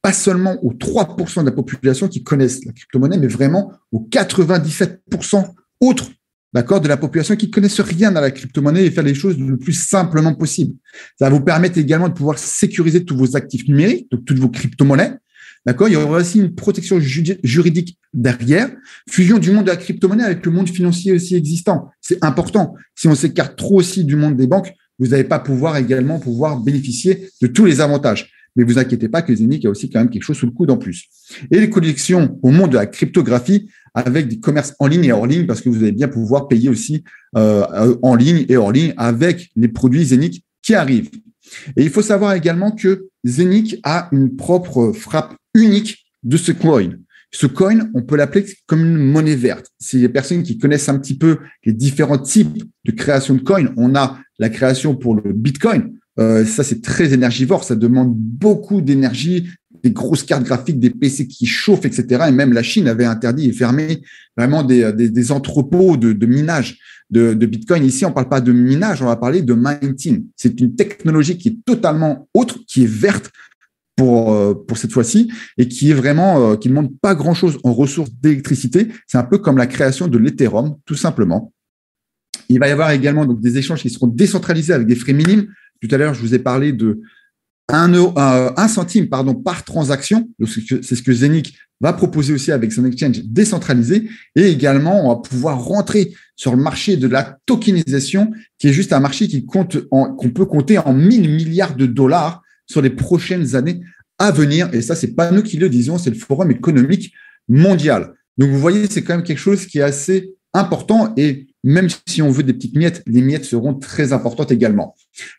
pas seulement aux 3% de la population qui connaissent la crypto-monnaie, mais vraiment aux 97% autres, d'accord, de la population qui ne connaissent rien à la crypto-monnaie et faire les choses le plus simplement possible. Ça va vous permettre également de pouvoir sécuriser tous vos actifs numériques, donc toutes vos crypto-monnaies. D'accord, il y aura aussi une protection juridique derrière. Fusion du monde de la crypto-monnaie avec le monde financier aussi existant. C'est important. Si on s'écarte trop aussi du monde des banques, vous n'allez pas également pouvoir bénéficier de tous les avantages. Mais vous inquiétez pas que Zenic a aussi quand même quelque chose sous le coude en plus. Et les connexions au monde de la cryptographie avec des commerces en ligne et hors ligne, parce que vous allez bien pouvoir payer aussi en ligne et hors ligne avec les produits Zenic qui arrivent. Et il faut savoir également que Zenic a une propre frappe unique de ce coin. Ce coin, on peut l'appeler comme une monnaie verte. Si les personnes qui connaissent un petit peu les différents types de création de coins, on a la création pour le Bitcoin. Ça, c'est très énergivore. Ça demande beaucoup d'énergie, des grosses cartes graphiques, des PC qui chauffent, etc. Et même la Chine avait interdit et fermé vraiment des entrepôts de minage de Bitcoin. Ici, on ne parle pas de minage, on va parler de minting. C'est une technologie qui est totalement autre, qui est verte pour cette fois-ci et qui est vraiment qui ne demande pas grand-chose en ressources d'électricité. C'est un peu comme la création de l'Ethereum, tout simplement. Il va y avoir également donc, des échanges qui seront décentralisés avec des frais minimes. Tout à l'heure, je vous ai parlé de 1 centime par transaction. Donc, c'est ce que Zenic va proposer aussi avec son exchange décentralisé. Et également, on va pouvoir rentrer sur le marché de la tokenisation, qui est juste un marché qu'on peut compter en 1000 milliards de dollars sur les prochaines années à venir. Et ça, ce n'est pas nous qui le disons, c'est le Forum économique mondial. Donc, vous voyez, c'est quand même quelque chose qui est assez important et même si on veut des petites miettes, les miettes seront très importantes également.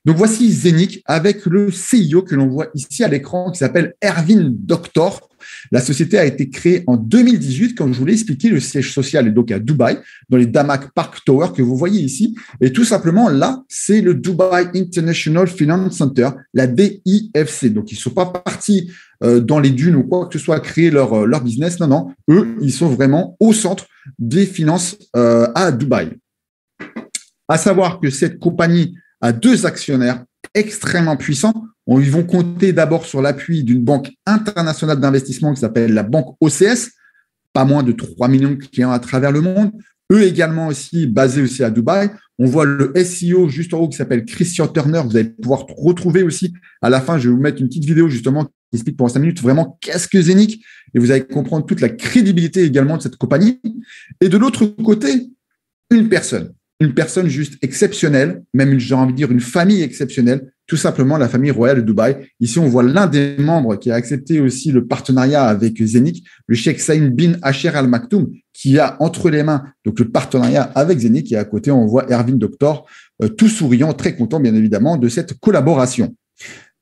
Donc, voici Zenic avec le CIO que l'on voit ici à l'écran qui s'appelle Ervin Doctor. La société a été créée en 2018, comme je vous l'ai expliqué. Le siège social est donc à Dubaï, dans les Damac Park Tower que vous voyez ici. Et tout simplement, là, c'est le Dubai International Finance Center, la DIFC. Donc, ils ne sont pas partis dans les dunes ou quoi que ce soit à créer leur business. Non, non. Eux, ils sont vraiment au centre des finances à Dubaï. À savoir que cette compagnie a 2 actionnaires extrêmement puissants. Ils vont compter d'abord sur l'appui d'une banque internationale d'investissement qui s'appelle la banque OCS, pas moins de 3 millions de clients à travers le monde. Eux également aussi, basés aussi à Dubaï. On voit le SEO juste en haut qui s'appelle Christian Turner. Vous allez pouvoir retrouver aussi à la fin. Je vais vous mettre une petite vidéo justement qui explique pendant 5 minutes vraiment qu'est-ce que Zenic et vous allez comprendre toute la crédibilité également de cette compagnie. Et de l'autre côté, une personne juste exceptionnelle, même j'ai envie de dire une famille exceptionnelle, tout simplement la famille royale de Dubaï. Ici, on voit l'un des membres qui a accepté aussi le partenariat avec Zenic, le Sheikh Saïd bin Asher Al Maktoum, qui a entre les mains donc le partenariat avec Zenic. Et à côté, on voit Ervin Doctor, tout souriant, très content bien évidemment de cette collaboration.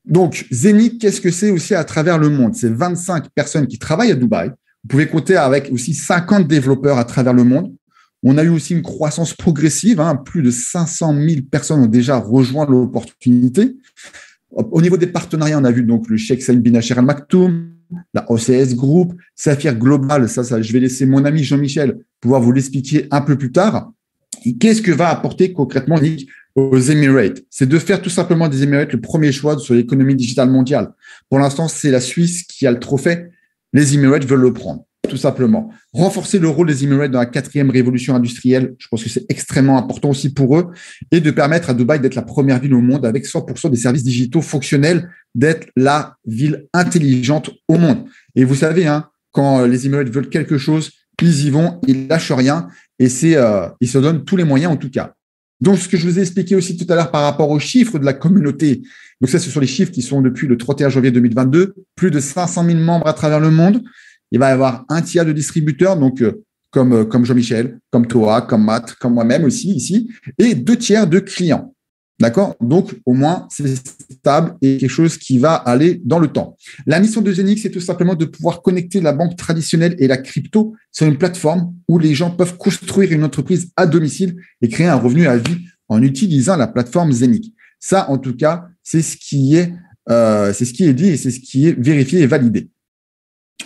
Donc, Zenic, qu'est-ce que c'est aussi à travers le monde? C'est 25 personnes qui travaillent à Dubaï. Vous pouvez compter avec aussi 50 développeurs à travers le monde. On a eu aussi une croissance progressive. Plus de 500 000 personnes ont déjà rejoint l'opportunité. Au niveau des partenariats, on a vu donc le Sheikh Saïd bin Asher Al Maktoum, la OCS Group, Saphir Global. Ça, je vais laisser mon ami Jean-Michel pouvoir vous l'expliquer un peu plus tard. Et qu'est-ce que va apporter concrètement aux Emirates? C'est de faire tout simplement des Emirates le premier choix sur l'économie digitale mondiale. Pour l'instant, c'est la Suisse qui a le trophée. Les Emirates veulent le prendre, tout simplement. Renforcer le rôle des Emirates dans la 4e révolution industrielle, je pense que c'est extrêmement important aussi pour eux, et de permettre à Dubaï d'être la première ville au monde avec 100% des services digitaux fonctionnels, d'être la ville intelligente au monde. Et vous savez, quand les Emirates veulent quelque chose, ils y vont, ils ne lâchent rien, et ils se donnent tous les moyens en tout cas. Donc, ce que je vous ai expliqué aussi tout à l'heure par rapport aux chiffres de la communauté, donc ça, ce sont les chiffres qui sont depuis le 31 janvier 2022, plus de 500 000 membres à travers le monde. Il va y avoir 1/3 de distributeurs, donc comme Jean-Michel, comme toi, comme Matt, comme moi-même aussi ici, et 2/3 de clients. D'accord? Donc, au moins, c'est stable et quelque chose qui va aller dans le temps. La mission de Zenic, c'est tout simplement de pouvoir connecter la banque traditionnelle et la crypto sur une plateforme où les gens peuvent construire une entreprise à domicile et créer un revenu à vie en utilisant la plateforme Zenic. Ça, en tout cas, c'est ce qui est dit et c'est ce qui est vérifié et validé.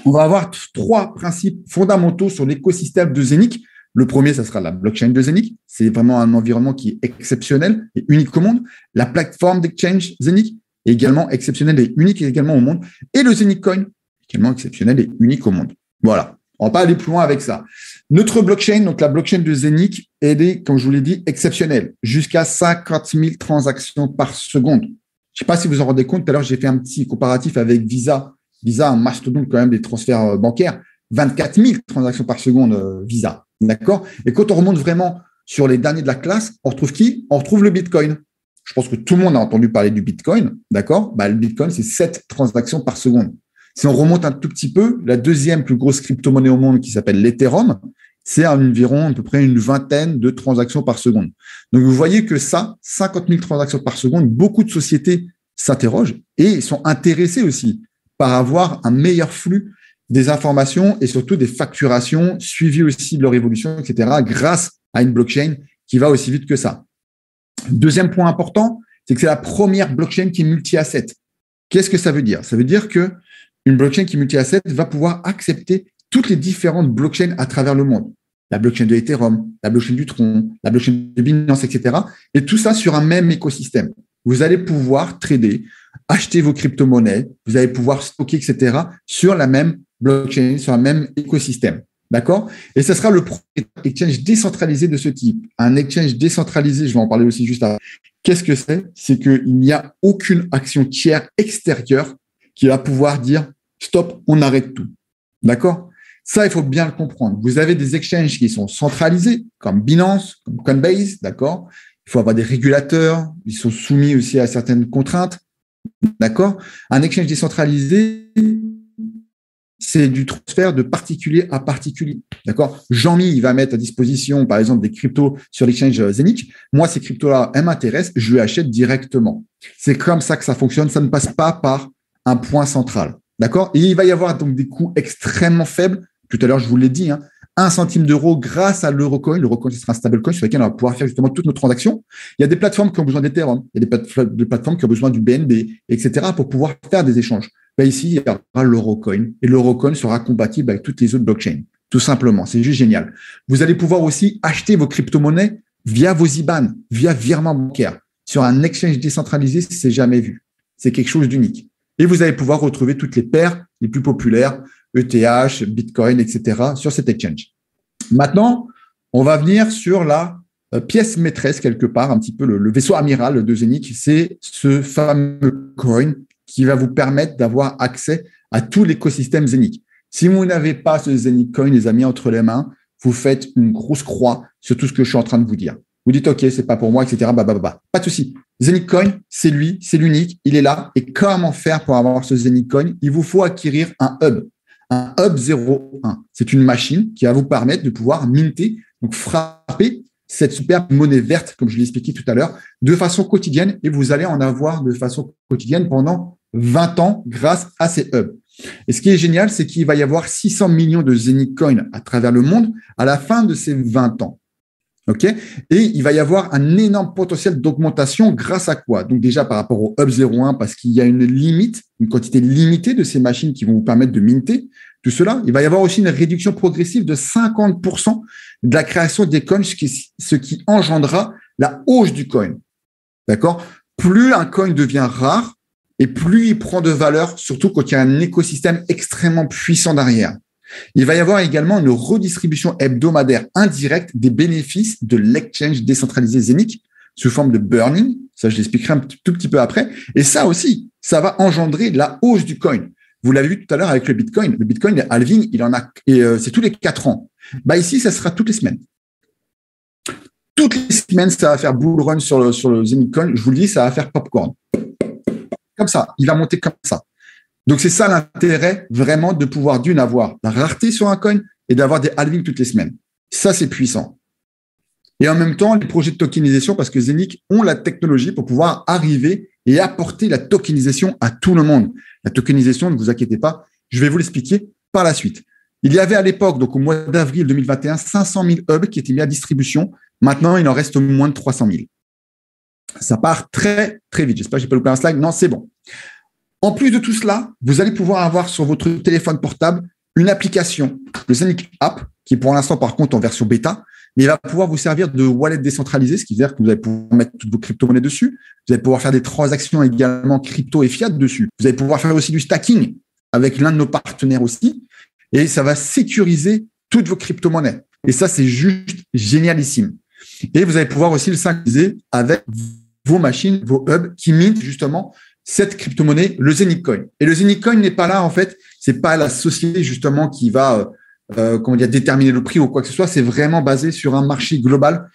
On va avoir 3 principes fondamentaux sur l'écosystème de Zenic. Le premier, ça sera la blockchain de Zenic. C'est vraiment un environnement qui est exceptionnel et unique au monde. La plateforme d'exchange Zenic est également exceptionnelle et unique également au monde. Et le Zenic Coin, tellement exceptionnelle et unique au monde. Voilà. On ne va pas aller plus loin avec ça. Notre blockchain, donc la blockchain de Zeniq, elle est, comme je vous l'ai dit, exceptionnelle. Jusqu'à 50 000 transactions par seconde. Je ne sais pas si vous en rendez compte. Tout à l'heure, j'ai fait un petit comparatif avec Visa. Visa, un mastodonte quand même des transferts bancaires. 24 000 transactions par seconde, Visa. D'accord? Et quand on remonte vraiment sur les derniers de la classe, on retrouve qui? On retrouve le Bitcoin. Je pense que tout le monde a entendu parler du Bitcoin. D'accord? Le Bitcoin, c'est 7 transactions par seconde. Si on remonte un tout petit peu, la deuxième plus grosse crypto-monnaie au monde qui s'appelle l'Ethereum, c'est environ à peu près une vingtaine de transactions par seconde. Donc, vous voyez que ça, 50 000 transactions par seconde, beaucoup de sociétés s'interrogent et sont intéressées aussi par avoir un meilleur flux des informations et surtout des facturations suivies aussi de leur évolution, etc., grâce à une blockchain qui va aussi vite que ça. Deuxième point important, c'est que c'est la première blockchain qui est multi-asset. Qu'est-ce que ça veut dire? Ça veut dire que une blockchain qui est multi-asset va pouvoir accepter toutes les différentes blockchains à travers le monde. La blockchain de Ethereum, la blockchain du Tron, la blockchain de Binance, etc. Et tout ça sur un même écosystème. Vous allez pouvoir trader, acheter vos crypto-monnaies, vous allez pouvoir stocker, etc. sur la même blockchain, sur un même écosystème. D'accord? Et ce sera le premier exchange décentralisé de ce type. Un exchange décentralisé, je vais en parler aussi juste après. Qu'est-ce que c'est? C'est qu'il n'y a aucune action tiers extérieure qui va pouvoir dire stop, on arrête tout. D'accord? Ça, il faut bien le comprendre. Vous avez des exchanges qui sont centralisés, comme Binance, comme Coinbase, d'accord? Il faut avoir des régulateurs, ils sont soumis aussi à certaines contraintes, d'accord? Un exchange décentralisé, c'est du transfert de particulier à particulier, d'accord? Jean-Mi, il va mettre à disposition, par exemple, des cryptos sur l'exchange Zeniq. Moi, ces cryptos-là, elles m'intéressent, je les achète directement. C'est comme ça que ça fonctionne. Ça ne passe pas par un point central. D'accord? Et il va y avoir donc des coûts extrêmement faibles. Tout à l'heure, je vous l'ai dit, 1 centime d'euro grâce à l'Eurocoin. L'Eurocoin, ce sera un stablecoin sur lequel on va pouvoir faire justement toutes nos transactions. Il y a des plateformes qui ont besoin d'Ethereum. Il y a des plateformes qui ont besoin du BNB, etc. pour pouvoir faire des échanges. Ici, il y aura l'Eurocoin. Et l'Eurocoin sera compatible avec toutes les autres blockchains. Tout simplement. C'est juste génial. Vous allez pouvoir aussi acheter vos crypto-monnaies via vos IBAN, via virement bancaire. Sur un exchange décentralisé, c'est jamais vu. C'est quelque chose d'unique. Et vous allez pouvoir retrouver toutes les paires les plus populaires, ETH, Bitcoin, etc., sur cet exchange. Maintenant, on va venir sur la pièce maîtresse, quelque part, un petit peu le vaisseau amiral de Zeniq. C'est ce fameux coin qui va vous permettre d'avoir accès à tout l'écosystème Zeniq. Si vous n'avez pas ce Zeniq Coin, les amis, entre les mains, vous faites une grosse croix sur tout ce que je suis en train de vous dire. Vous dites, OK, c'est pas pour moi, etc. Pas de souci. Zeniq Coin, c'est lui, c'est l'unique, il est là. Et comment faire pour avoir ce Zeniq Coin? Il vous faut acquérir un hub 01. C'est une machine qui va vous permettre de pouvoir minter, donc frapper cette superbe monnaie verte, comme je l'ai expliqué tout à l'heure, de façon quotidienne. Et vous allez en avoir de façon quotidienne pendant 20 ans grâce à ces hubs. Et ce qui est génial, c'est qu'il va y avoir 600 millions de Zeniq Coin à travers le monde à la fin de ces 20 ans. OK? Et il va y avoir un énorme potentiel d'augmentation grâce à quoi? Donc déjà par rapport au Hub 01, parce qu'il y a une limite, une quantité limitée de ces machines qui vont vous permettre de minter tout cela. Il va y avoir aussi une réduction progressive de 50% de la création des coins, ce qui engendrera la hausse du coin. D'accord? Plus un coin devient rare et plus il prend de valeur, surtout quand il y a un écosystème extrêmement puissant derrière. Il va y avoir également une redistribution hebdomadaire indirecte des bénéfices de l'exchange décentralisé Zeniq sous forme de burning. Ça, je l'expliquerai un tout petit peu après. Et ça aussi, ça va engendrer la hausse du coin. Vous l'avez vu tout à l'heure avec le Bitcoin. Le Bitcoin, le halving, il en a, et c'est tous les 4 ans. Ici, ça sera toutes les semaines. Toutes les semaines, ça va faire bull run sur le Zeniq Coin. Je vous le dis, ça va faire popcorn. Comme ça. Il va monter comme ça. Donc, c'est ça l'intérêt vraiment de pouvoir avoir la rareté sur un coin et d'avoir des halvings toutes les semaines. Ça, c'est puissant. Et en même temps, les projets de tokenisation, parce que Zeniq ont la technologie pour pouvoir arriver et apporter la tokenisation à tout le monde. La tokenisation, ne vous inquiétez pas, je vais vous l'expliquer par la suite. Il y avait à l'époque, donc au mois d'avril 2021, 500 000 hubs qui étaient mis à distribution. Maintenant, il en reste moins de 300 000. Ça part très, très vite. J'espère que je n'ai pas loupé un slide. Non, c'est bon. En plus de tout cela, vous allez pouvoir avoir sur votre téléphone portable une application, le Zeniq App, qui est pour l'instant, par contre, en version bêta, mais il va pouvoir vous servir de wallet décentralisé, ce qui veut dire que vous allez pouvoir mettre toutes vos crypto-monnaies dessus. Vous allez pouvoir faire des transactions également crypto et fiat dessus. Vous allez pouvoir faire aussi du stacking. avec l'un de nos partenaires aussi, et ça va sécuriser toutes vos crypto-monnaies. Et ça, c'est juste génialissime. Et vous allez pouvoir aussi le synchroniser avec vos machines, vos hubs qui mintent justement cette crypto-monnaie, le Zenic Coin. Et le Zenic Coin n'est pas là, en fait, c'est pas la société justement qui va déterminer le prix ou quoi que ce soit. C'est vraiment basé sur un marché global,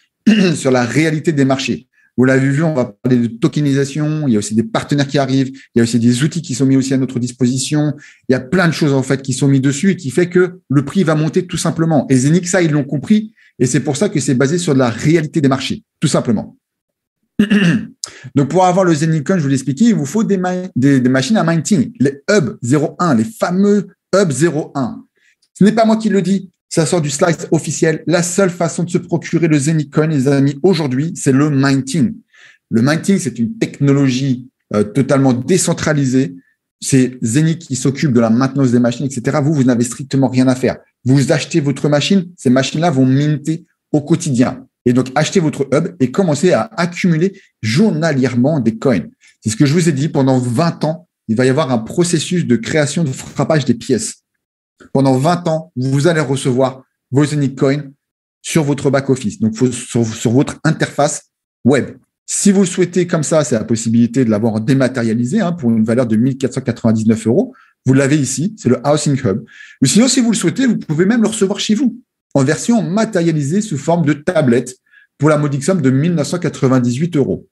sur la réalité des marchés. Vous l'avez vu, on va parler de tokenisation. Il y a aussi des partenaires qui arrivent. Il y a aussi des outils qui sont mis aussi à notre disposition. Il y a plein de choses en fait qui sont mis dessus et qui fait que le prix va monter tout simplement. Et Zenic, ça, ils l'ont compris. Et c'est pour ça que c'est basé sur la réalité des marchés, tout simplement. Donc, pour avoir le Zenic Coin, je vous l'ai expliqué, il vous faut des machines à minting, les hubs 01, les fameux hubs 01. Ce n'est pas moi qui le dis. Ça sort du Slice officiel. La seule façon de se procurer le Zenic Coin, les amis, aujourd'hui, c'est le minting. Le minting, c'est une technologie totalement décentralisée. C'est Zenic qui s'occupe de la maintenance des machines, etc. Vous n'avez strictement rien à faire. Vous achetez votre machine, ces machines-là vont minter au quotidien. Et donc, achetez votre hub et commencez à accumuler journalièrement des coins. C'est ce que je vous ai dit. Pendant 20 ans, il va y avoir un processus de création de frappage des pièces. Pendant 20 ans, vous allez recevoir vos Zenic Coins sur votre back-office, donc sur votre interface web. Si vous le souhaitez comme ça, c'est la possibilité de l'avoir dématérialisé pour une valeur de 1 499 €. Vous l'avez ici, c'est le Housing Hub. Mais sinon, si vous le souhaitez, vous pouvez même le recevoir chez vous en version matérialisée sous forme de tablette pour la modique somme de 1 998 €.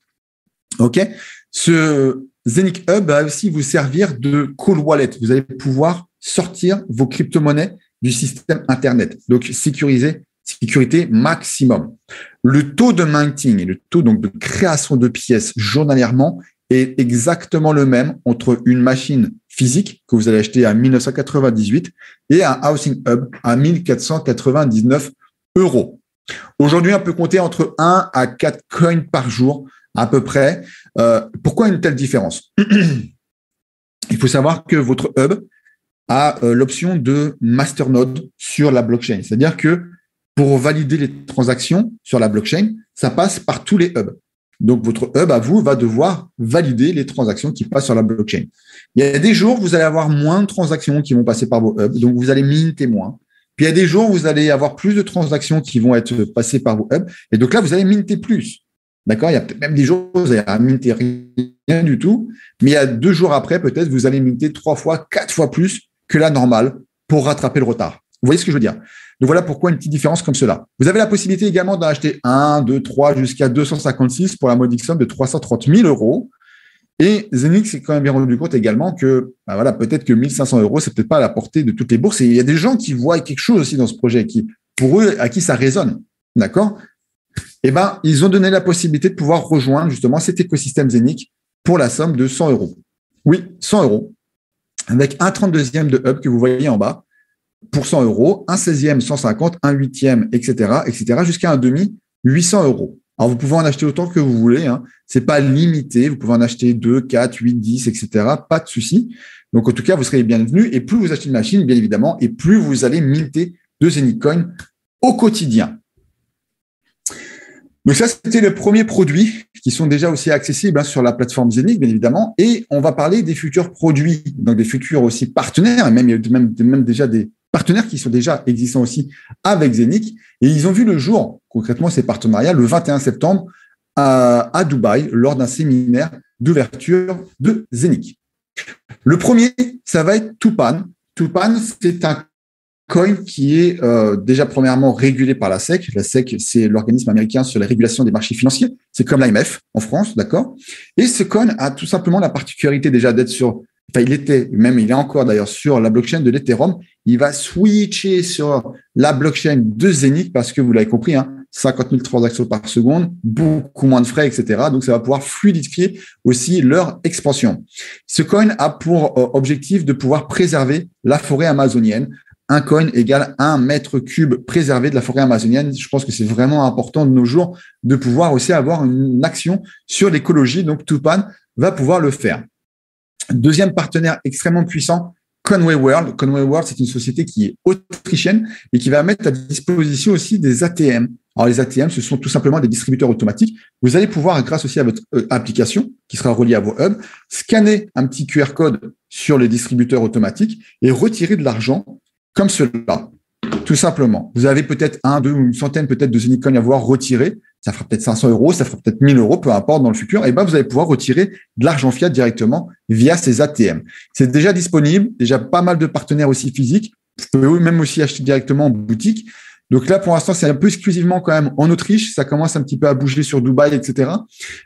OK ? Ce Zenic Hub va aussi vous servir de cold wallet. Vous allez pouvoir sortir vos crypto-monnaies du système Internet. Donc, sécurité maximum. Le taux de minting et le taux donc de création de pièces journalièrement est exactement le même entre une machine physique que vous allez acheter à 1 998 et un Housing Hub à 1 499 €. Aujourd'hui, on peut compter entre 1 à 4 coins par jour à peu près. Pourquoi une telle différence ? Il faut savoir que votre hub a l'option de masternode sur la blockchain. C'est-à-dire que pour valider les transactions sur la blockchain, ça passe par tous les hubs. Donc, votre hub à vous va devoir valider les transactions qui passent sur la blockchain. Il y a des jours, vous allez avoir moins de transactions qui vont passer par vos hubs, donc vous allez minter moins. Puis, il y a des jours, vous allez avoir plus de transactions qui vont être passées par vos hubs, et donc là, vous allez minter plus. D'accord ? Il y a peut-être même des jours où vous allez minter rien du tout, mais il y a 2 jours après, peut-être, vous allez minter 3 fois, 4 fois plus que la normale pour rattraper le retard. Vous voyez ce que je veux dire ? Donc, voilà pourquoi une petite différence comme cela. Vous avez la possibilité également d'en acheter 1, 2, 3 jusqu'à 256 pour la modique somme de 330 000 €. Et Zenic s'est quand même bien rendu compte également que peut-être que 1 500 €, c'est peut-être pas à la portée de toutes les bourses. Et il y a des gens qui voient quelque chose aussi dans ce projet, pour eux, à qui ça résonne. D'accord ? Eh bien, ils ont donné la possibilité de pouvoir rejoindre justement cet écosystème Zenic pour la somme de 100 €. Oui, 100 €. Avec un 32e de hub que vous voyez en bas pour 100 €, un 16e 150, un 8e, etc., jusqu'à un demi 800 €. Alors, vous pouvez en acheter autant que vous voulez. Ce n'est pas limité. Vous pouvez en acheter 2, 4, 8, 10, etc. Pas de souci. Donc, en tout cas, vous serez bienvenus. Et plus vous achetez une machine, bien évidemment, et plus vous allez minter de Zenic Coin au quotidien. Donc ça, c'était le premier produit qui sont déjà aussi accessibles sur la plateforme Zenic, bien évidemment. Et on va parler des futurs produits, donc des futurs aussi partenaires, et même déjà des partenaires qui sont déjà existants aussi avec Zenic. Et ils ont vu le jour, concrètement, ces partenariats, le 21 septembre à Dubaï, lors d'un séminaire d'ouverture de Zenic. Le premier, ça va être Tupan. Tupan, c'est un coin qui est déjà premièrement régulé par la SEC. La SEC, c'est l'organisme américain sur la régulation des marchés financiers. C'est comme l'AMF en France, d'accord ? Et ce coin a tout simplement la particularité déjà d'être il est encore d'ailleurs sur la blockchain de l'Ethereum. Il va switcher sur la blockchain de Zenic parce que vous l'avez compris, 50 000 transactions par seconde, beaucoup moins de frais, etc. Donc, ça va pouvoir fluidifier aussi leur expansion. Ce coin a pour objectif de pouvoir préserver la forêt amazonienne. Un coin égale 1 mètre cube préservé de la forêt amazonienne. Je pense que c'est vraiment important de nos jours de pouvoir aussi avoir une action sur l'écologie. Donc, Tupan va pouvoir le faire. Deuxième partenaire extrêmement puissant, Conway World. Conway World, c'est une société qui est autrichienne et qui va mettre à disposition aussi des ATM Alors, les ATM, ce sont tout simplement des distributeurs automatiques. Vous allez pouvoir, grâce aussi à votre application qui sera reliée à vos hubs, scanner un petit QR code sur les distributeurs automatiques et retirer de l'argent comme cela, tout simplement. Vous avez peut-être 1, 2 ou une centaine peut-être de Zenicoin à voir retirés. Ça fera peut-être 500 €, ça fera peut-être 1000 €, peu importe dans le futur. Et ben, vous allez pouvoir retirer de l'argent fiat directement via ces ATM. C'est déjà disponible, déjà pas mal de partenaires aussi physiques. Vous pouvez même aussi acheter directement en boutique. Donc là, pour l'instant, c'est un peu exclusivement quand même en Autriche. Ça commence un petit peu à bouger sur Dubaï, etc.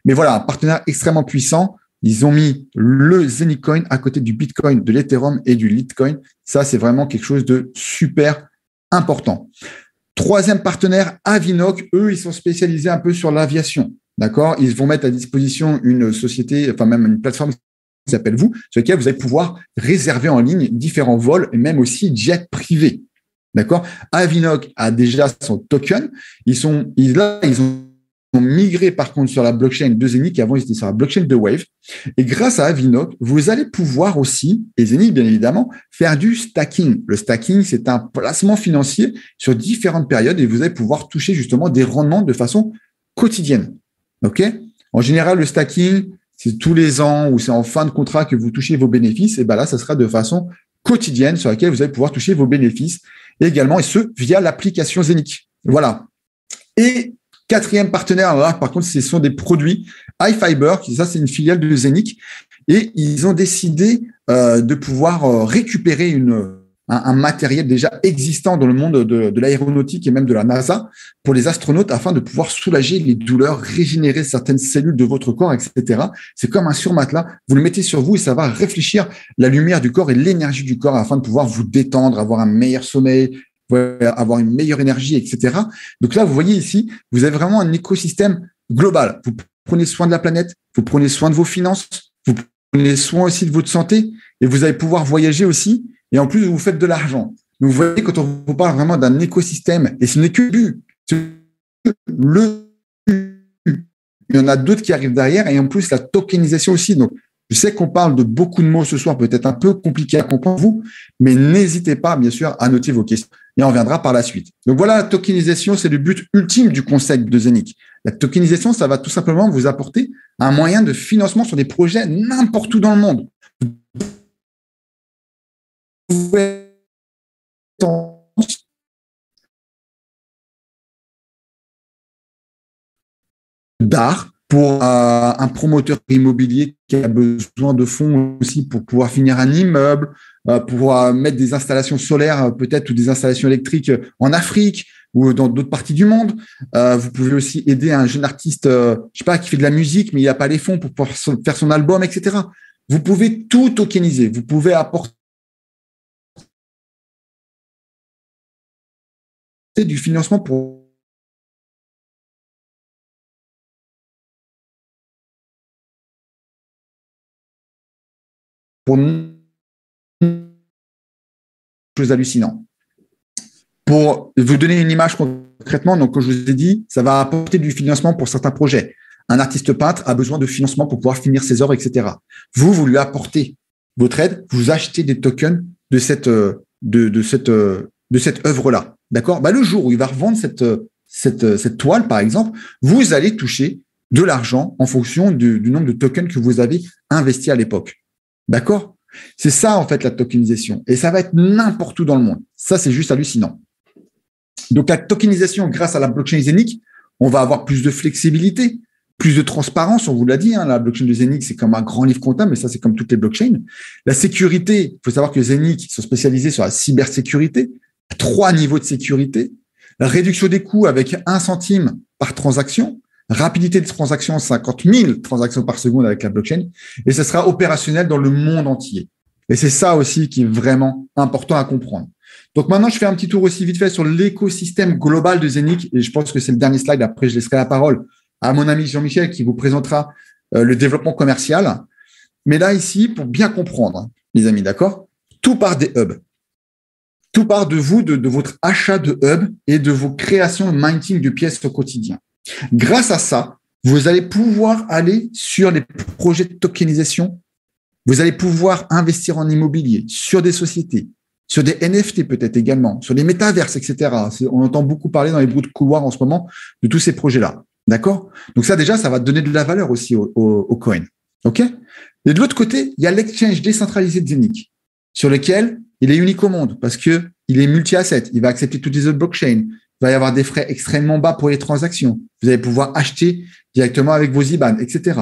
Mais voilà, un partenaire extrêmement puissant. Ils ont mis le Zenicoin à côté du Bitcoin, de l'Ethereum et du Litecoin. Ça, c'est vraiment quelque chose de super important. Troisième partenaire, Avinoc. Eux, ils sont spécialisés un peu sur l'aviation. D'accord? Ils vont mettre à disposition une société, enfin même une plateforme qui s'appelle Vous, sur laquelle vous allez pouvoir réserver en ligne différents vols et même aussi jets privés. D'accord? Avinoc a déjà son token. Ils ont migré par contre sur la blockchain de Zenic. Avant, ils étaient sur la blockchain de Wave. Et grâce à Avinoc, vous allez pouvoir aussi, et Zenic bien évidemment, faire du stacking. Le stacking, c'est un placement financier sur différentes périodes et vous allez pouvoir toucher justement des rendements de façon quotidienne. OK? En général, le stacking, c'est tous les ans ou c'est en fin de contrat que vous touchez vos bénéfices. Et ben là, ça sera de façon quotidienne sur laquelle vous allez pouvoir toucher vos bénéfices également, et ce, via l'application Zenic. Voilà. Et quatrième partenaire, là, par contre, ce sont des produits iFiber, ça, c'est une filiale de Zenic, et ils ont décidé de pouvoir récupérer un matériel déjà existant dans le monde de l'aéronautique et même de la NASA pour les astronautes afin de pouvoir soulager les douleurs, régénérer certaines cellules de votre corps, etc. C'est comme un surmatelas. Vous le mettez sur vous et ça va réfléchir la lumière du corps et l'énergie du corps afin de pouvoir vous détendre, avoir un meilleur sommeil, avoir une meilleure énergie, etc. Donc là, vous voyez ici, vous avez vraiment un écosystème global. Vous prenez soin de la planète, vous prenez soin de vos finances, vous prenez soin aussi de votre santé et vous allez pouvoir voyager aussi. Et en plus, vous faites de l'argent. Donc, vous voyez, quand on vous parle vraiment d'un écosystème, et ce n'est que le il y en a d'autres qui arrivent derrière, et en plus, la tokenisation aussi. Donc, je sais qu'on parle de beaucoup de mots ce soir, peut-être un peu compliqué à comprendre vous, mais n'hésitez pas, bien sûr, à noter vos questions. Et on reviendra par la suite. Donc voilà, la tokenisation, c'est le but ultime du concept de Zenic. La tokenisation, ça va tout simplement vous apporter un moyen de financement sur des projets n'importe où dans le monde. Vous pouvez d'art pour un promoteur immobilier qui a besoin de fonds aussi pour pouvoir finir un immeuble, pour mettre des installations solaires peut-être ou des installations électriques en Afrique ou dans d'autres parties du monde. Vous pouvez aussi aider un jeune artiste, je sais pas, qui fait de la musique, mais il n'y a pas les fonds pour pouvoir faire son album, etc. Vous pouvez tout tokeniser. Vous pouvez apporter du financement pour chose hallucinant. Pour vous donner une image concrètement, donc comme je vous ai dit, ça va apporter du financement pour certains projets. Un artiste peintre a besoin de financement pour pouvoir finir ses œuvres, etc. Vous lui apportez votre aide, vous achetez des tokens de cette œuvre-là. D'accord? Le jour où il va revendre cette toile, par exemple, vous allez toucher de l'argent en fonction du nombre de tokens que vous avez investi à l'époque. D'accord? C'est ça, en fait, la tokenisation. Et ça va être n'importe où dans le monde. Ça, c'est juste hallucinant. Donc, la tokenisation, grâce à la blockchain Zenic, on va avoir plus de flexibilité, plus de transparence. On vous l'a dit, la blockchain de Zenic, c'est comme un grand livre comptable, mais ça, c'est comme toutes les blockchains. La sécurité, il faut savoir que Zenic sont spécialisés sur la cybersécurité, 3 niveaux de sécurité, la réduction des coûts avec 1 centime par transaction, rapidité de transaction, 50 000 transactions par seconde avec la blockchain, et ça sera opérationnel dans le monde entier. Et c'est ça aussi qui est vraiment important à comprendre. Donc maintenant, je fais un petit tour aussi vite fait sur l'écosystème global de Zenic, et je pense que c'est le dernier slide. Après, je laisserai la parole à mon ami Jean-Michel qui vous présentera le développement commercial. Mais là, ici, pour bien comprendre, les amis, d'accord, tout part des hubs. Tout part de vous, de votre achat de hubs et de vos créations de minting de pièces au quotidien. Grâce à ça, vous allez pouvoir aller sur les projets de tokenisation. Vous allez pouvoir investir en immobilier, sur des sociétés, sur des NFT peut-être également, sur les métaverses, etc. On entend beaucoup parler dans les bruits de couloir en ce moment de tous ces projets-là. D'accord? Donc ça, déjà, ça va donner de la valeur aussi au coin. OK? Et de l'autre côté, il y a l'exchange décentralisé de Zeniq, sur lequel il est unique au monde parce que il est multi-asset. Il va accepter toutes les autres blockchains. Il va y avoir des frais extrêmement bas pour les transactions. Vous allez pouvoir acheter directement avec vos IBAN, etc.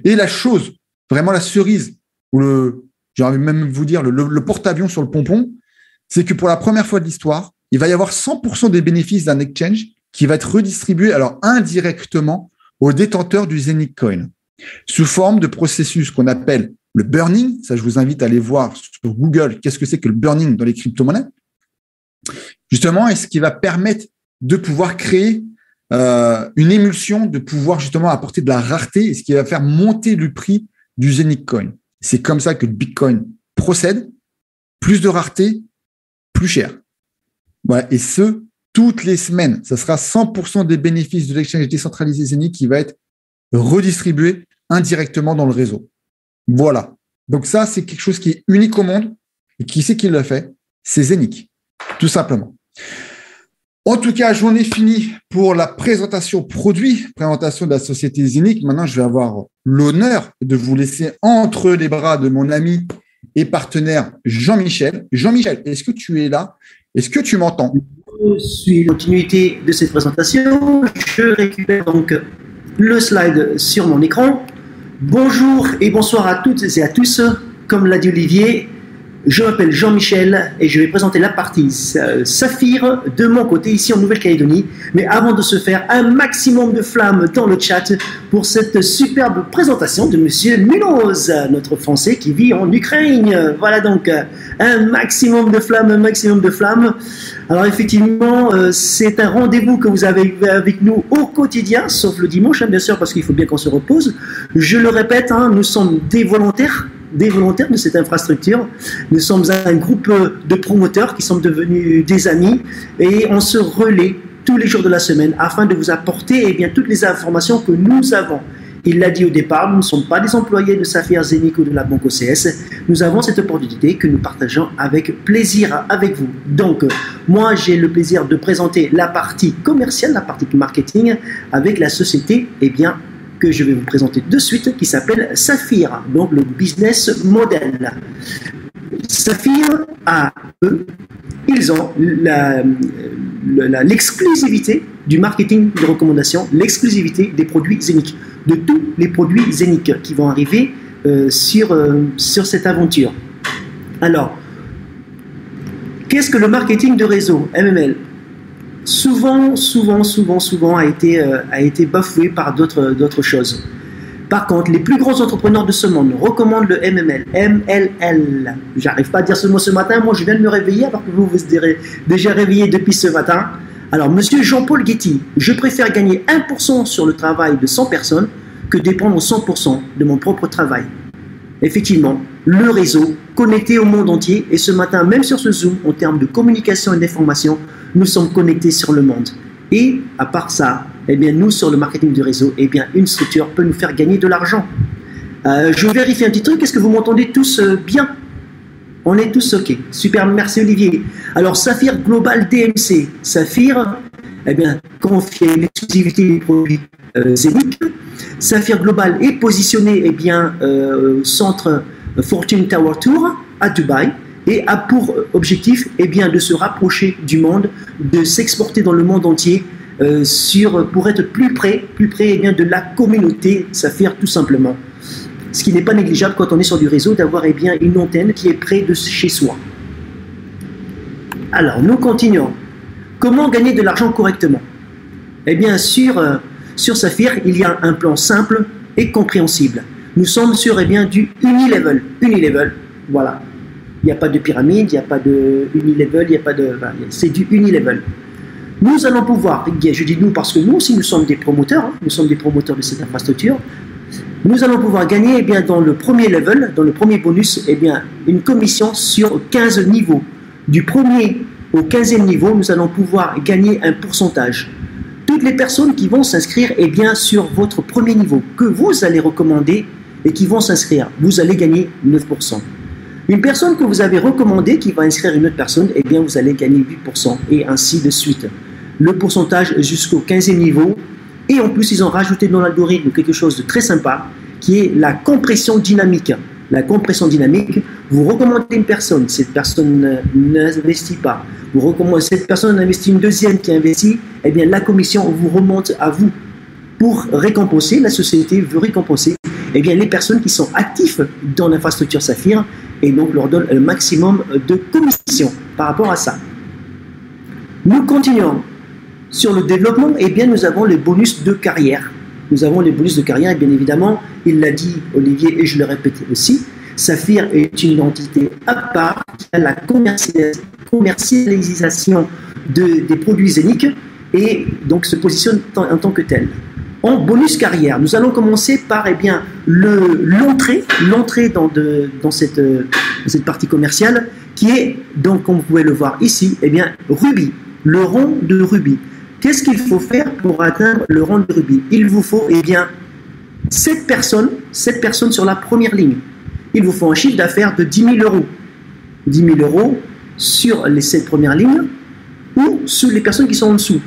Et la chose, vraiment la cerise, ou j'ai envie même de vous dire, le porte-avions sur le pompon, c'est que pour la première fois de l'histoire, il va y avoir 100% des bénéfices d'un exchange qui va être redistribué, alors indirectement, aux détenteurs du Zeniq Coin, sous forme de processus qu'on appelle le burning. Ça, je vous invite à aller voir sur Google qu'est-ce que c'est que le burning dans les crypto-monnaies. Justement, et ce qui va permettre de pouvoir créer une émulsion, de pouvoir justement apporter de la rareté, et ce qui va faire monter le prix du Zeniq Coin. C'est comme ça que le Bitcoin procède. Plus de rareté, plus cher. Voilà. Et toutes les semaines. Ça sera 100% des bénéfices de l'exchange décentralisé Zeniq qui va être redistribué indirectement dans le réseau. Voilà. Donc ça, c'est quelque chose qui est unique au monde. Et qui c'est qui l'a fait? C'est Zeniq, tout simplement. En tout cas, j'en ai fini pour la présentation produit, présentation de la société Zeniq. Maintenant, je vais avoir l'honneur de vous laisser entre les bras de mon ami et partenaire Jean-Michel. Jean-Michel, est-ce que tu es là? Est-ce que tu m'entends? Je suis la continuité de cette présentation. Je récupère donc le slide sur mon écran. Bonjour et bonsoir à toutes et à tous. Comme l'a dit Olivier, je m'appelle Jean-Michel et je vais présenter la partie Saphir de mon côté ici en Nouvelle-Calédonie. Mais avant de se faire, un maximum de flammes dans le chat pour cette superbe présentation de Monsieur Munoz, notre Français qui vit en Ukraine. Voilà donc un maximum de flammes, un maximum de flammes. Alors effectivement, c'est un rendez-vous que vous avez avec nous au quotidien, sauf le dimanche, hein, bien sûr, parce qu'il faut bien qu'on se repose. Je le répète, hein, nous sommes des volontaires de cette infrastructure. Nous sommes un groupe de promoteurs qui sont devenus des amis et on se relaie tous les jours de la semaine afin de vous apporter toutes les informations que nous avons. Il l'a dit au départ, nous ne sommes pas des employés de Saphir Zeniq ou de la Banque OCS. Nous avons cette opportunité que nous partageons avec plaisir avec vous. Donc, moi, j'ai le plaisir de présenter la partie commerciale, la partie marketing avec la société, que je vais vous présenter de suite, qui s'appelle Saphir, donc le business model. Saphir, ils ont l'exclusivité du marketing de recommandation, l'exclusivité des produits Zeniq, de tous les produits Zeniq qui vont arriver sur cette aventure. Alors, qu'est-ce que le marketing de réseau, MML? Souvent a été bafoué par d'autres choses. Par contre, les plus grands entrepreneurs de ce monde recommandent le MML, MLL. J'arrive pas à dire ce mot ce matin, moi je viens de me réveiller alors que vous vous êtes déjà réveillé depuis ce matin. Alors, monsieur Jean-Paul Guetti, je préfère gagner 1% sur le travail de 100 personnes que dépendre 100% de mon propre travail. Effectivement, le réseau connecté au monde entier, et ce matin, même sur ce Zoom, en termes de communication et d'information, nous sommes connectés sur le monde. Et à part ça, nous, sur le marketing du réseau, une structure peut nous faire gagner de l'argent. Je vérifie un petit truc, est-ce que vous m'entendez tous bien? On est tous OK. Super, merci Olivier. Alors, Saphir Global DMC. Saphir, confie l'exclusivité des produits Zeniq. Saphir Global est positionné centre Fortune Tower Tour à Dubaï et a pour objectif de se rapprocher du monde, de s'exporter dans le monde entier pour être plus près de la communauté Saphir tout simplement. Ce qui n'est pas négligeable quand on est sur du réseau, d'avoir une antenne qui est près de chez soi. Alors, nous continuons. Comment gagner de l'argent correctement? Sur Saphir, il y a un plan simple et compréhensible. Nous sommes sur du unilevel. Voilà. Il n'y a pas de pyramide, il n'y a pas de unilevel, c'est du unilevel. Nous allons pouvoir, je dis nous parce que nous aussi nous sommes des promoteurs, nous sommes des promoteurs de cette infrastructure. Nous allons pouvoir gagner dans le premier level, dans le premier bonus, une commission sur 15 niveaux. Du 1er au 15e niveau, nous allons pouvoir gagner un pourcentage. Toutes les personnes qui vont s'inscrire sur votre premier niveau, que vous allez recommander et qui vont s'inscrire, vous allez gagner 9%. Une personne que vous avez recommandée qui va inscrire une autre personne, eh bien, vous allez gagner 8% et ainsi de suite. Le pourcentage jusqu'au 15e niveau. Et en plus, ils ont rajouté dans l'algorithme quelque chose de très sympa qui est la compression dynamique. La compression dynamique, vous recommandez une personne, cette personne n'investit pas. Vous recommandez cette personne investit une deuxième qui investit, eh bien, la commission vous remonte à vous. Pour récompenser, la société veut récompenser eh bien, les personnes qui sont actives dans l'infrastructure Saphir et donc leur donne un maximum de commission par rapport à ça. Nous continuons. Sur le développement, eh bien, nous avons les bonus de carrière. Nous avons les bonus de carrière et bien évidemment, il l'a dit Olivier et je le répète aussi, Saphir est une entité à part qui a la commercialisation des produits Zenic et donc se positionne en tant que tel. En bonus carrière, nous allons commencer par eh bien, l'entrée dans cette partie commerciale qui est, donc, comme vous pouvez le voir ici, eh bien, Ruby, le rang de Ruby. Qu'est-ce qu'il faut faire pour atteindre le rang de Ruby? Il vous faut eh bien, 7 personnes sur la première ligne. Il vous faut un chiffre d'affaires de 10 000 euros. 10 000 euros sur les 7 premières lignes ou sur les personnes qui sont en dessous.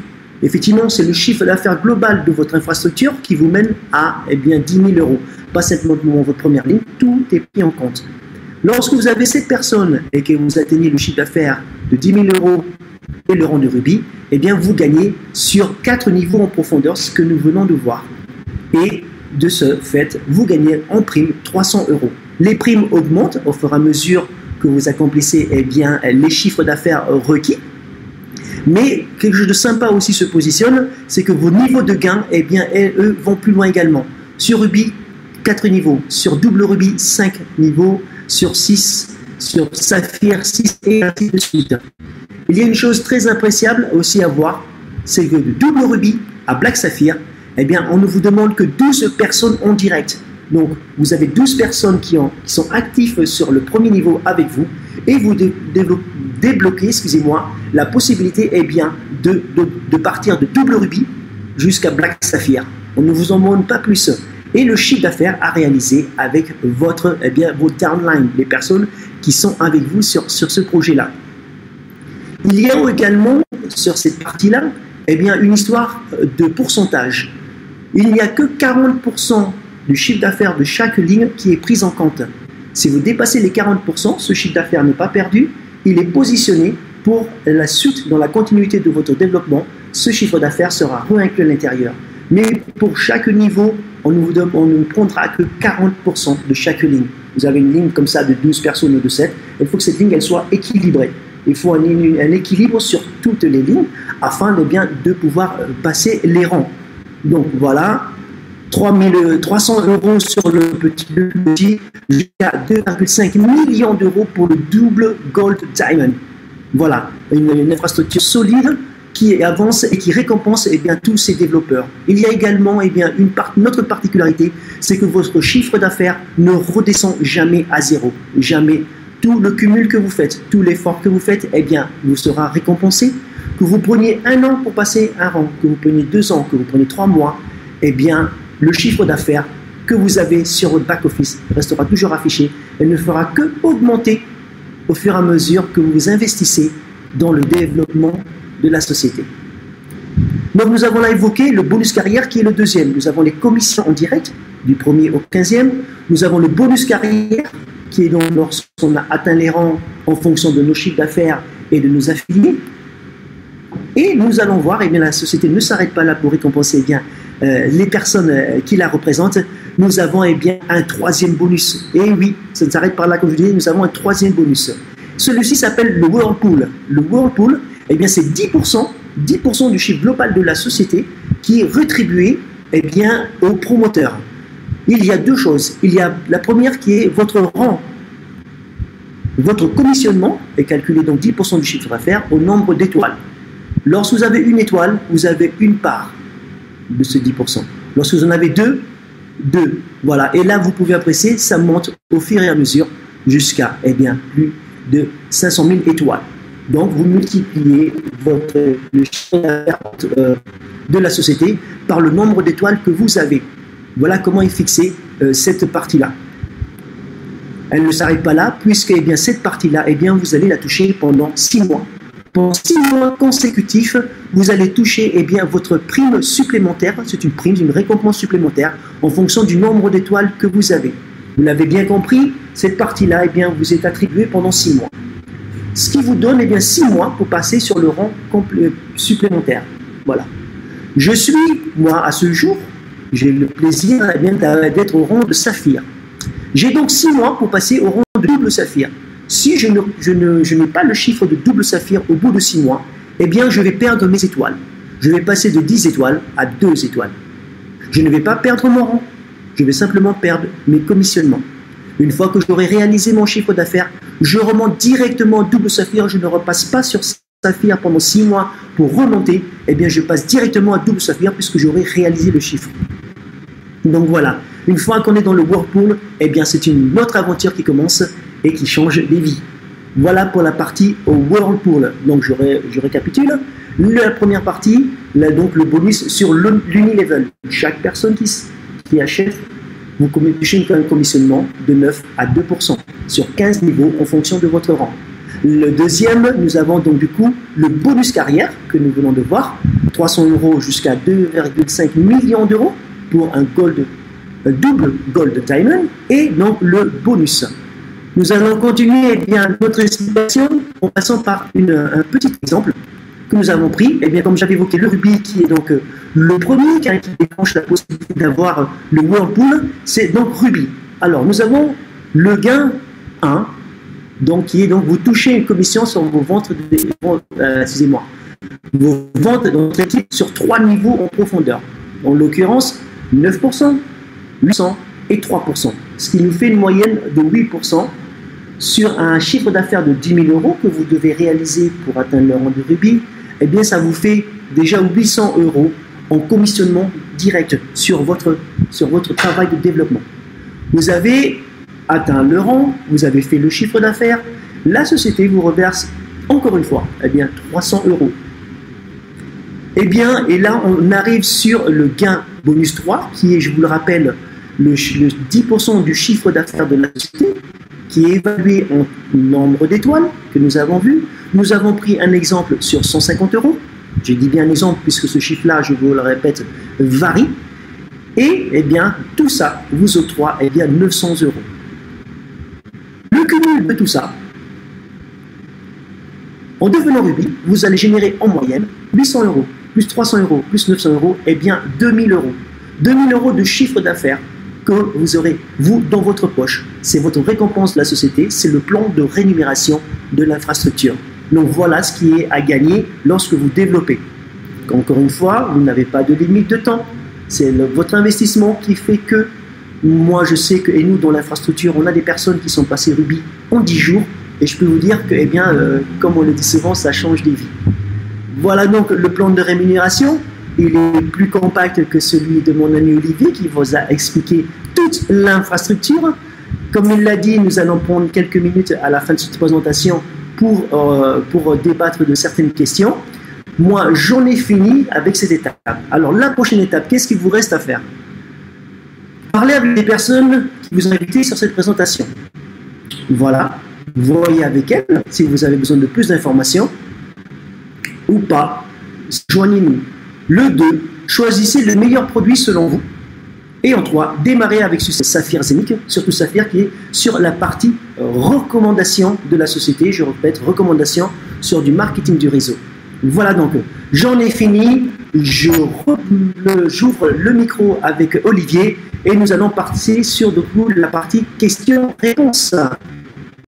Effectivement, c'est le chiffre d'affaires global de votre infrastructure qui vous mène à eh bien, 10 000 euros. Pas simplement votre première ligne, tout est pris en compte. Lorsque vous avez 7 personnes et que vous atteignez le chiffre d'affaires de 10 000 euros et le rang de Ruby, eh bien, vous gagnez sur 4 niveaux en profondeur, ce que nous venons de voir. Et de ce fait, vous gagnez en prime 300 euros. Les primes augmentent au fur et à mesure que vous accomplissez eh bien, les chiffres d'affaires requis. Mais quelque chose de sympa aussi se positionne, c'est que vos niveaux de gain, eh bien, eux, vont plus loin également. Sur Ruby, 4 niveaux. Sur double Ruby, 5 niveaux. Sur 6, sur Saphir, 6 et ainsi de suite. Il y a une chose très appréciable aussi à voir, c'est que de double Ruby à Black Saphir, eh bien, on ne vous demande que 12 personnes en direct. Donc, vous avez 12 personnes qui sont actives sur le premier niveau avec vous et vous débloquez, excusez-moi, la possibilité eh bien, de partir de double Ruby jusqu'à Black Saphir. On ne vous en demande pas plus. Et le chiffre d'affaires à réaliser avec vos downline, les personnes qui sont avec vous sur ce projet-là. Il y a également, sur cette partie-là, eh bien, une histoire de pourcentage. Il n'y a que 40% du chiffre d'affaires de chaque ligne qui est prise en compte. Si vous dépassez les 40%, ce chiffre d'affaires n'est pas perdu, il est positionné pour la suite, dans la continuité de votre développement, ce chiffre d'affaires sera réinclus à l'intérieur. Mais pour chaque niveau, on ne prendra que 40% de chaque ligne. Vous avez une ligne comme ça de 12 personnes ou de 7, il faut que cette ligne elle soit équilibrée. Il faut un équilibre sur toutes les lignes afin de pouvoir passer les rangs. Donc voilà, 300 euros sur le petit jusqu'à 2,5 millions d'euros pour le double Gold Diamond. Voilà, une infrastructure solide qui avance et qui récompense eh bien, tous ces développeurs. Il y a également eh bien, notre particularité, c'est que votre chiffre d'affaires ne redescend jamais à zéro. Jamais. Tout le cumul que vous faites, tout l'effort que vous faites, eh bien, vous sera récompensé. Que vous preniez 1 an pour passer un rang, que vous preniez 2 ans, que vous preniez 3 mois, eh bien, le chiffre d'affaires que vous avez sur votre back-office restera toujours affiché et ne fera que augmenter au fur et à mesure que vous investissez dans le développement de la société. Donc nous avons là évoqué le bonus carrière qui est le deuxième. Nous avons les commissions en direct du 1er au 15e. Nous avons le bonus carrière qui est donc lorsqu'on a atteint les rangs en fonction de nos chiffres d'affaires et de nos affiliés. Et nous allons voir, eh bien, la société ne s'arrête pas là pour récompenser eh bien, les personnes qui la représentent. Nous avons eh bien, un troisième bonus. Et oui, ça ne s'arrête pas là, comme je disais, nous avons un troisième bonus. Celui-ci s'appelle le Whirlpool. Le Whirlpool, eh bien, c'est 10% du chiffre global de la société qui est rétribué eh bien, aux promoteurs. Il y a 2 choses. Il y a la première qui est votre rang. Votre commissionnement est calculé donc 10% du chiffre d'affaires au nombre d'étoiles. Lorsque vous avez 1 étoile, vous avez une part de ce 10%. Lorsque vous en avez 2, 2. Voilà. Et là, vous pouvez apprécier, ça monte au fur et à mesure jusqu'à eh bien, plus de 500 000 étoiles. Donc, vous multipliez le chiffre d'affaires de la société par le nombre d'étoiles que vous avez. Voilà comment est fixée cette partie-là. elle ne s'arrête pas là, puisque eh bien, cette partie-là, eh bien, vous allez la toucher pendant 6 mois. Pendant 6 mois consécutifs, vous allez toucher eh bien, votre prime supplémentaire. C'est une prime, une récompense supplémentaire en fonction du nombre d'étoiles que vous avez. Vous l'avez bien compris, cette partie-là eh bien, vous est attribuée pendant 6 mois. Ce qui vous donne eh bien, 6 mois pour passer sur le rang supplémentaire. Voilà. Je suis, moi, à ce jour, j'ai le plaisir eh bien, d'être au rang de saphir. J'ai donc 6 mois pour passer au rang de double saphir. Si je n'ai pas le chiffre de double saphir au bout de 6 mois, eh bien, je vais perdre mes étoiles. Je vais passer de 10 étoiles à 2 étoiles. Je ne vais pas perdre mon rang. Je vais simplement perdre mes commissionnements. Une fois que j'aurai réalisé mon chiffre d'affaires, je remonte directement au double saphir. Je ne repasse pas sur saphir pendant 6 mois pour remonter. Eh bien, je passe directement à double saphir puisque j'aurai réalisé le chiffre. Donc voilà. Une fois qu'on est dans le whirlpool, eh bien, c'est une autre aventure qui commence et qui change des vies. Voilà pour la partie au whirlpool. Donc, je récapitule. La première partie, là, donc le bonus sur l'unilevel. Chaque personne qui achète, vous touchez un commissionnement de 9 à 2% sur 15 niveaux en fonction de votre rang. Le deuxième, nous avons donc du coup le bonus carrière que nous venons de voir, 300 € jusqu'à 2,5 millions d'euros pour un double Gold Diamond et donc le bonus. Nous allons continuer eh bien, notre explication en passant par un petit exemple que nous avons pris. Eh bien, comme j'avais évoqué le rubis qui est donc le premier qui déclenche la possibilité d'avoir le whirlpool, c'est donc rubis. Alors nous avons le gain 1, donc qui est donc vous touchez une commission sur vos ventes vos ventes dans votre équipe sur 3 niveaux en profondeur. En l'occurrence 9%, 8% et 3%, ce qui nous fait une moyenne de 8% sur un chiffre d'affaires de 10 000 € que vous devez réaliser pour atteindre le rang de rubis. Eh bien, ça vous fait déjà 800 € en commissionnement direct sur votre travail de développement. Vous avez atteint le rang, vous avez fait le chiffre d'affaires, la société vous reverse encore une fois eh bien, 300 €. Eh bien, et là, on arrive sur le gain bonus 3, qui est, je vous le rappelle, le 10% du chiffre d'affaires de la société, qui est évalué en nombre d'étoiles que nous avons vu. Nous avons pris un exemple sur 150 €. Je dis bien un exemple puisque ce chiffre-là, je vous le répète, varie. Et eh bien, tout ça vous octroie eh bien, 900 €. Le cumul de tout ça, en devenant rubis, vous allez générer en moyenne 800 €, plus 300 €, plus 900 €, eh bien 2000 €. 2000 € de chiffre d'affaires que vous aurez, vous, dans votre poche. C'est votre récompense de la société, c'est le plan de rémunération de l'infrastructure. Donc voilà ce qui est à gagner lorsque vous développez. Encore une fois, vous n'avez pas de limite de temps. C'est votre investissement qui fait que, moi je sais que, et nous dans l'infrastructure, on a des personnes qui sont passées rubis en 10 jours, et je peux vous dire que, eh bien, comme on le dit souvent, ça change des vies. Voilà donc le plan de rémunération. Il est plus compact que celui de mon ami Olivier qui vous a expliqué toute l'infrastructure. Comme il l'a dit, nous allons prendre quelques minutes à la fin de cette présentation pour débattre de certaines questions. Moi, j'en ai fini avec ces étapes. Alors, la prochaine étape, qu'est-ce qu'il vous reste à faire? Parlez avec des personnes qui vous ont invité sur cette présentation. Voilà, voyez avec elles si vous avez besoin de plus d'informations ou pas. Joignez-nous. Le 2, choisissez le meilleur produit selon vous. Et en 3, démarrez avec ce Saphir Zénith, surtout Saphir qui est sur la partie recommandation de la société. Je répète, recommandation sur du marketing du réseau. Voilà donc, j'en ai fini. J'ouvre le micro avec Olivier et nous allons passer sur la partie questions-réponses.